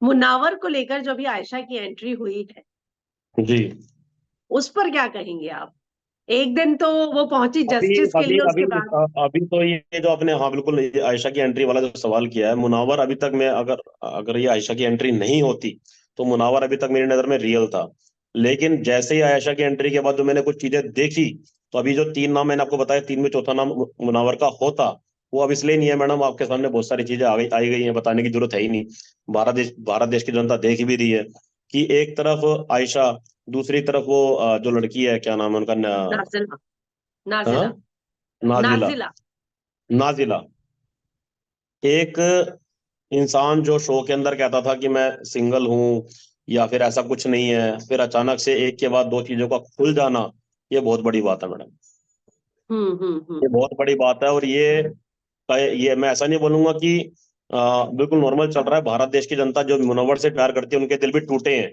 मुनावर को लेकर जो भी आयशा की एंट्री हुई है, जी। उस पर क्या कहेंगे आप? एक दिन तो वो पहुंची अभी जस्टिस के अभी लिए, अभी उसके बाद अभी तो ये जो आपने, हाँ बिल्कुल, ये आयशा की एंट्री वाला जो सवाल किया है, मुनावर अभी तक मैं, अगर अगर ये आयशा की एंट्री नहीं होती तो मुनावर अभी तक मेरी नजर में रियल था। लेकिन जैसे ही आयशा की एंट्री के बाद जो मैंने कुछ चीजें देखी, तो अभी जो तीन नाम मैंने आपको बताया, तीन में चौथा नाम मुनावर का होता, वो अब इसलिए नहीं है मैडम, आपके सामने बहुत सारी चीजें आई गई हैं, बताने की जरूरत है ही नहीं। भारत देश की जनता देख भी रही है कि एक तरफ आयशा, दूसरी तरफ वो जो लड़की है, क्या नाम है उनका, नाजिला। हाँ, नाजिला। नाजिला। नाजिला। नाजिला। एक इंसान जो शो के अंदर कहता था कि मैं सिंगल हूं या फिर ऐसा कुछ नहीं है, फिर अचानक से एक के बाद दो चीजों का खुल जाना, ये बहुत बड़ी बात है मैडम। हम्म। ये बहुत बड़ी बात है। और ये मैं ऐसा नहीं बोलूंगा कि बिल्कुल नॉर्मल चल रहा है। भारत देश की जनता जो मुनव्वर से प्यार करती है, उनके दिल भी टूटे हैं,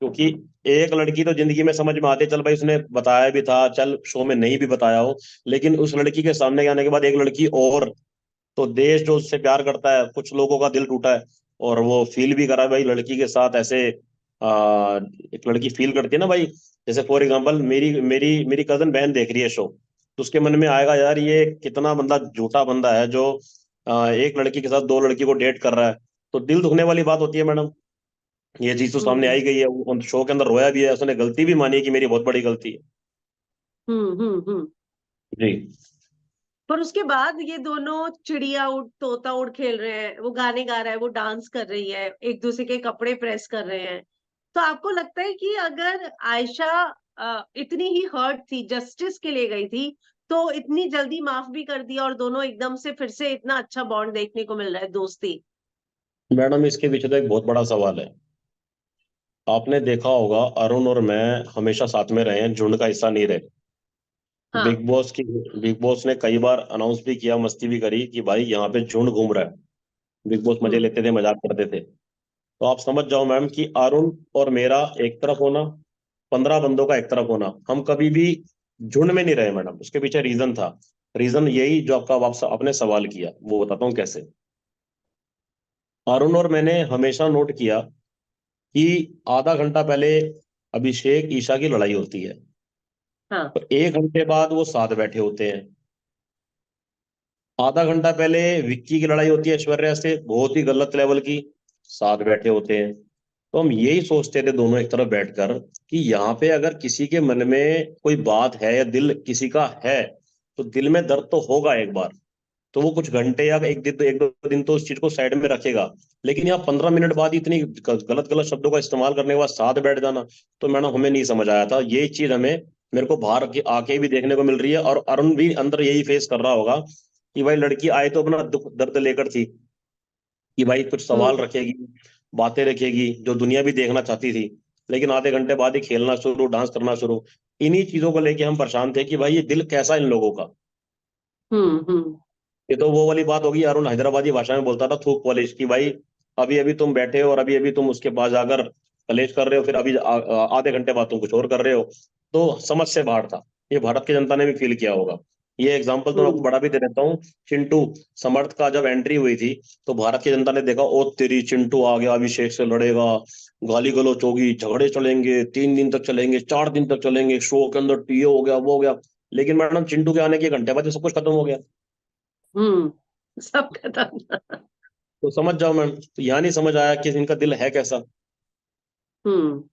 क्योंकि एक लड़की तो जिंदगी में समझ में आती है, चल भाई उसने बताया भी था, चल शो में नहीं भी बताया हो, लेकिन उस लड़की के सामने आने के बाद एक लड़की और, तो देश जो उससे प्यार करता है, कुछ लोगों का दिल टूटा है। और वो फील भी करा भाई लड़की के साथ ऐसे, एक लड़की फील करती है ना भाई, जैसे फॉर एग्जांपल मेरी मेरी मेरी कजन बहन देख रही है शो, तो उसके मन में आएगा यार ये कितना बंदा झूठा बंदा है जो एक लड़की के साथ दो लड़की को डेट कर रहा है। तो दिल दुखने वाली बात होती है मैडम। ये चीज तो सामने हम्म आई गई है, वो शो के अंदर रोया भी है, उसने गलती भी मानी है कि मेरी बहुत बड़ी गलती है। हम्म। जी। पर उसके बाद ये दोनों चिड़िया उड़ तोता उड़ खेल रहे हैं, वो गाने गा रहा है, वो डांस कर रही है, एक दूसरे के कपड़े प्रेस कर रहे हैं। तो आपको लगता है कि अगर आयशा इतनी ही हर्ट थी, जस्टिस के लिए गई थी, तो इतनी जल्दी माफ भी कर दिया और दोनों एकदम से फिर से इतना अच्छा बॉन्ड देखने को मिल रहा है, दोस्ती? मैडम इसके पीछे तो एक बहुत बड़ा सवाल है। आपने देखा होगा, अरुण और मैं हमेशा साथ में रहे हैं, झुंड का हिस्सा नहीं रहे। हाँ। बिग बॉस ने कई बार अनाउंस भी किया, मस्ती भी करी कि भाई यहाँ पे झुंड घूम रहा है। बिग बॉस मजे हम्म लेते थे, मजाक करते थे। तो आप समझ जाओ मैम कि अरुण और मेरा एक तरफ होना, 15 बंदों का एक तरफ होना, हम कभी भी झुंड में नहीं रहे मैडम। उसके पीछे रीजन था। रीजन यही जो आपका वापस आपने सवाल किया, वो बताता हूँ कैसे। अरुण और मैंने हमेशा नोट किया कि आधा घंटा पहले अभिषेक ईशा की लड़ाई होती है, हाँ। तो 1 घंटे बाद वो साथ बैठे होते हैं। आधा घंटा पहले विक्की की लड़ाई होती है ऐश्वर्या से, बहुत ही गलत लेवल की, साथ बैठे होते हैं। तो हम यही सोचते थे दोनों एक तरफ बैठकर कि यहाँ पे अगर किसी के मन में कोई बात है या दिल किसी का है, तो दिल में दर्द तो होगा एक बार, तो वो कुछ घंटे या एक दो दिन तो उस चीज को साइड में रखेगा। लेकिन यहाँ 15 मिनट बाद इतनी गलत गलत शब्दों का इस्तेमाल करने के बाद साथ बैठ जाना, तो मैडम हमें नहीं समझ आया था। यही चीज हमें, मेरे को बाहर आके भी देखने को मिल रही है, और अरुण भी अंदर यही फेस कर रहा होगा कि भाई लड़की आए तो अपना दुख दर्द लेकर थी, कि भाई कुछ सवाल हम्म रखेगी, बातें रखेगी जो दुनिया भी देखना चाहती थी। लेकिन आधे घंटे बाद ही खेलना शुरू, डांस करना शुरू। इन्हीं चीजों को लेके हम परेशान थे कि भाई ये दिल कैसा है इन लोगों का। हम्म। ये तो वो वाली बात होगी, अरुण हैदराबादी भाषा में बोलता था, थूक पॉलिश, की भाई अभी अभी तुम बैठे हो और अभी अभी तुम उसके पास जाकर कलेश कर रहे हो, फिर अभी आधे घंटे बाद तुम कुछ और कर रहे हो। तो समझ से बाहर था। ये भारत की जनता ने भी फील किया होगा। ये एग्जाम्पल तो मैं आपको हम्म बड़ा भी दे देता हूँ। चिंटू समर्थ का जब एंट्री हुई थी, तो भारत की जनता ने देखा, ओ तेरी चिंटू आ गया, अभिषेक से लड़ेगा, गाली गलौच होगी, झगड़े चलेंगे, 3 दिन तक चलेंगे, 4 दिन तक चलेंगे, शो के अंदर टीओ हो गया, वो हो गया। लेकिन मैडम चिंटू के आने के 1 घंटे बाद ये सब कुछ खत्म हो गया। सब खत्म। तो समझ जाओ मैम, तो यहाँ नहीं समझ आया कि इनका दिल है कैसा। हम्म।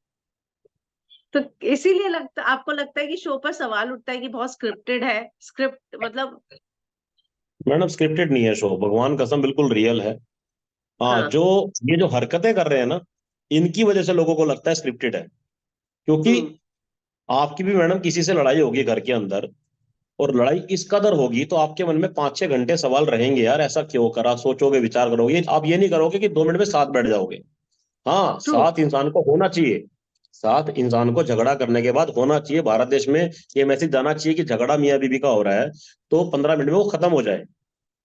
तो इसीलिए आपको लगता है कि शो पर सवाल उठता है कि बहुत स्क्रिप्टेड है, स्क्रिप्ट मतलब? मैडम स्क्रिप्टेड नहीं है शो, भगवान कसम बिल्कुल रियल है। हाँ, हाँ। जो ये जो हरकतें कर रहे हैं ना, इनकी वजह से लोगों को लगता है स्क्रिप्टेड है। क्योंकि हम्म आपकी भी मैडम किसी से लड़ाई होगी घर के अंदर, और लड़ाई इस कदर होगी तो आपके मन में 5-6 घंटे सवाल रहेंगे, यार ऐसा क्यों करा, सोचोगे, विचार करोगे। आप ये नहीं करोगे कि 2 मिनट में साथ बैठ जाओगे। हाँ, ट्रू। साथ इंसान को होना चाहिए। साथ इंसान को झगड़ा करने के बाद होना चाहिए। भारत देश में ये मैसेज जाना चाहिए कि झगड़ा मियाँ बीवी का हो रहा है, तो 15 मिनट में वो खत्म हो जाए।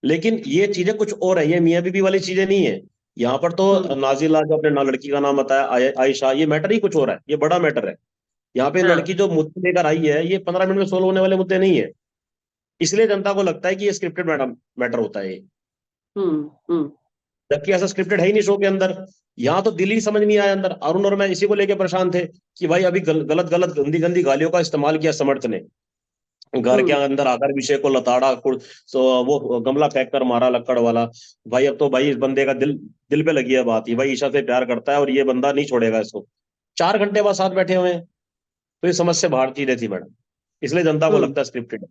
लेकिन ये चीजें कुछ और है, ये मियाँ बीवी वाली चीजें नहीं है। यहाँ पर तो हम्म। नाजिला जो अपने ना लड़की का नाम बताया, आयशा, ये मैटर ही कुछ और है, ये बड़ा मैटर है। यहाँ पे हाँ। लड़की जो मुद्दे लेकर आई है, ये 15 मिनट में सोल्व होने वाले मुद्दे नहीं है। इसलिए जनता को लगता है कि ये स्क्रिप्टेड मैटर मैटर होता है ये। हम्म। जबकि ऐसा स्क्रिप्टेड है ही नहीं शो के अंदर। यहाँ तो दिल ही समझ नहीं आया अंदर। अरुण और मैं इसी को लेके परेशान थे कि भाई अभी गलत गलत गंदी गंदी गालियों का इस्तेमाल किया समर्थ ने, घर के अंदर आकर विषय को लताड़ा, तो वो गमला फेंक कर मारा लक्कड़ वाला। भाई अब तो भाई इस बंदे का दिल दिल पे लगी है बात, ये भाई ईशा से प्यार करता है और ये बंदा नहीं छोड़ेगा इसको। 4 घंटे बाद साथ बैठे हुए हैं, तो ये समझ से बाहर चीजें थी मैडम, इसलिए जनता को हम्म। लगता है स्क्रिप्टेड।